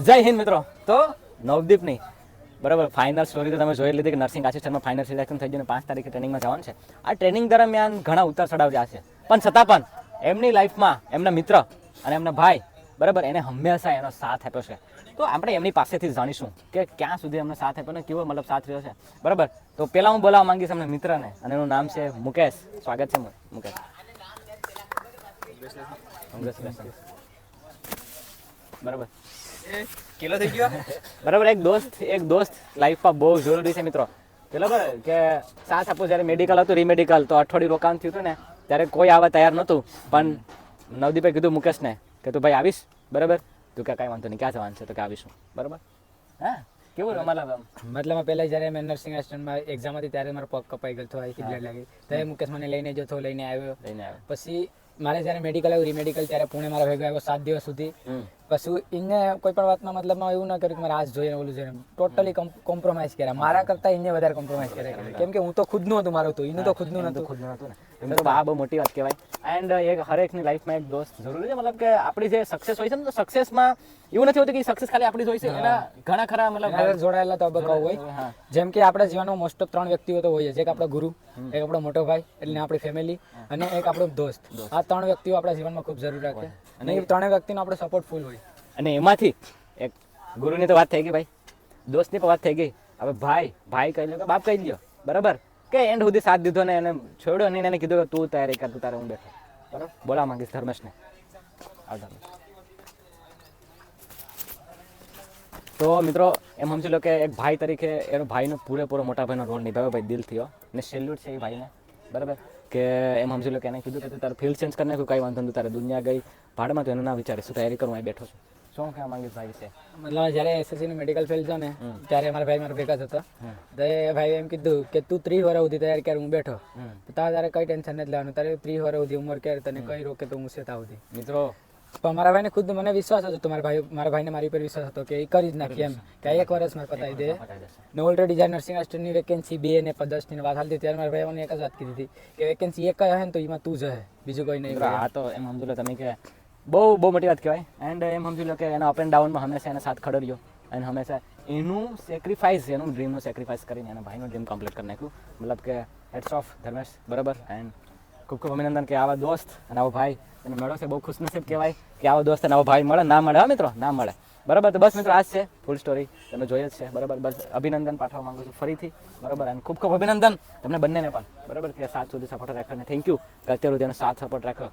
જય હિન્દ મિત્રો. તો નવદીપની બરાબર ફાઇનલ સ્ટોરી તો તમે જોઈ લીધી કે નર્સિંગ આસિસ્ટન્ટમાં ફાઇનલ સિલેક્શન થઈ ગયું, 5 તારીખે ટ્રેનિંગમાં જવાનું છે. આ ટ્રેનિંગ દરમિયાન ઘણા ઉતાર ચઢાવ રહ્યા છે, પણ છતાં પણ એમની લાઈફમાં એમના મિત્ર અને એમના ભાઈ બરાબર એને હંમેશા એનો સાથ આપ્યો છે. તો આપણે એમની પાસેથી જાણીશું કે ક્યાં સુધી એમનો સાથ આપ્યો ને કેવો મતલબ સાથ રહ્યો છે. બરાબર, તો પહેલાં હું બોલાવવા માંગીશ એમના મિત્રને, અને એનું નામ છે મુકેશ. સ્વાગત છે મુકેશ. બરાબર કિલો થઈ ગયો. બરાબર, એક દોસ્ત લાઈફમાં બહુ જરૂરી છે મિત્રો. બરાબર કે સાથ આપો. જ્યારે મેડિકલ હતું, રીમેડિકલ, તો અઠવાડિયું રોકાણ થયું હતું ને ત્યારે કોઈ આવવા તૈયાર નહોતું, પણ નવદીપે કીધું મુકેશને કે તું ભાઈ આવીશ. બરાબર, તું કે કાંઈ વાંધો નહીં, ક્યાં જવાનું છે તો કે આવીશું. બરાબર, હા કેવું મતલબ પહેલા જ્યારે મેં નર્સિંગ આસિસ્ટન્ટમાં એક્ઝામ હતી ત્યારે મારો પગ કપાઈ ગયો હતો, અહીંથી બ્લડ લાગી. ત્યારે મુકેશ મને લઈને જતો, લઈને આવ્યો. પછી મારે જ્યારે મેડિકલ આવ્યું, રીમેડિકલ, ત્યારે પુણે મારા ભેગો આવ્યો 7 દિવસ સુધી. પછી એને કોઈ પણ વાતમાં મતલબમાં એવું ના કર્યું કે મારે આજ જોઈએ ઓલું જોઈએ. ટોટલી કોમ્પ્રોમાઇઝ કર્યા. મારા કરતાં એને વધારે કોમ્પ્રોમાઇઝ કર્યા, કેમ કે હું તો ખુદનું હતું, મારું હતું, એનું તો ખુદનું નહોતું. એમ તો આ બહુ મોટી વાત કહેવાય. એન્ડ એક હરેકની લાઈફમાં એક દોસ્ત જરૂરી છે. મતલબ કે આપણી જે સક્સેસ હોય છે ને, તો સક્સેસમાં એવું નથી હોતું કે સક્સેસ ખાલી આપણી જ હોય છે. એના ઘણા ખરા મતલબ જોડાયેલા તબક્કાઓ હોય. જેમ કે આપણા જીવનમાં મોસ્ટ ઓફ 3 વ્યક્તિઓ તો હોય છે. એક આપણો ગુરુ, એક આપણો મોટો ભાઈ એટલે આપણી ફેમિલી, અને એક આપણો દોસ્ત. આ 3 વ્યક્તિઓ આપણા જીવનમાં ખૂબ જરૂર રાખે, અને એ 3 વ્યક્તિનો આપણો સપોર્ટ ફૂલ હોય. અને એમાંથી એક ગુરુની તો વાત થઈ ગઈ, ભાઈ દોસ્તની પણ વાત થઈ ગઈ. હવે ભાઈ કહી લો કે બાપ કહી દો. બરાબર, કે એન્ડ સુધી સાથ દીધો ને એને છોડ્યો નહીં, એને કીધું કે તું તૈયારી કર, તું તારે હું બેઠો. બરાબર, બોલાવા માંગીશ ધર્મેશને. તો મિત્રો એમ સમજી લો કે એક ભાઈ તરીકે એનો ભાઈનો પૂરેપૂરો મોટા ભાઈનો રોલ નિભાવ્યો ભાઈ દિલથી, ને સેલ્યુટ છે એ ભાઈને. બરાબર, કે એમ સમજી લો કે એને કીધું કે તું તારે ફિલ્ડ ચેન્જ કરી નાખ્યું, કંઈ વાંધો નહીં, તારે દુનિયા ગઈ ભાડમાં, તો એનું ના વિચારે, શું તૈયારી કરું, અહીં બેઠો છું. શું કહેવા માંગીશ ભાઈ છે? મતલબ જ્યારે એસએસસીની મેડિકલ ફેલ થયો ને ત્યારે મારા ભાઈ મારા ભેગા થતા. તો એ ભાઈ એમ કીધું કે તું 30 વર્ષ સુધી તૈયારી કર, હું બેઠો. તારે કઈ ટેન્શન નથી લેવાનું, તારે 30 વર્ષ સુધી ઉંમર કરે, તને કઈ રોકે તો હું સેતા સુધી. મિત્રો પણ મારા ભાઈને ખુદ મને વિશ્વાસ હતો, મારા ભાઈને મારી ઉપર વિશ્વાસ હતો કે એ કરી જ નાખી, એમ કે 1 વર્ષમાં પતાવી દે. ને ઓલરેડી જ્યારે નર્સિંગ આસિસ્ટન્ટની વેકેન્સી 2 ને 10ની વાત હાલતી, ત્યારે મારા ભાઈ મને એક જ વાત કીધી હતી કે વેકેન્સી એક જ હશે ને તો એમાં તું જ હે, બીજું કોઈ નહીં. હા, તો એમ સમજી લો તમે કે બહુ મોટી વાત કહેવાય. એન્ડ એમ સમજી લો કે એના અપ એન્ડ ડાઉનમાં હંમેશા એના સાથ ખડો રહ્યો, અને હંમેશા એનું સેક્રિફાઈસ, એનું ડ્રીમનું સેક્રિફાઈસ કરીને એના ભાઈનું ડ્રીમ કમ્પ્લીટ કરી નાખ્યું. મતલબ કે હેટ્સ ઓફ ધર્મેશ. બરાબર, એન્ડ ખૂબ ખૂબ અભિનંદન કે આવા દોસ્ત અને આવો ભાઈ એને મળ્યો છે. બહુ ખુશનસીબ કહેવાય કે આવો દોસ્ત અને આવો ભાઈ મળે. ના મળે, હા મિત્રો, ના મળે. બરાબર, તો બસ મિત્રો આ જ છે ફૂલ સ્ટોરી, તમે જોઈએ જ છે. બરાબર, બસ અભિનંદન પાઠવવા માંગુ છું ફરીથી. બરાબર, અને ખૂબ ખૂબ અભિનંદન તમને બંનેને પણ. બરાબર, કે સાથ સુધી સપોર્ટ રાખ્યો, અને થેન્ક યુ કે અત્યાર સુધી એનો સાથ સપોર્ટ રાખ્યો.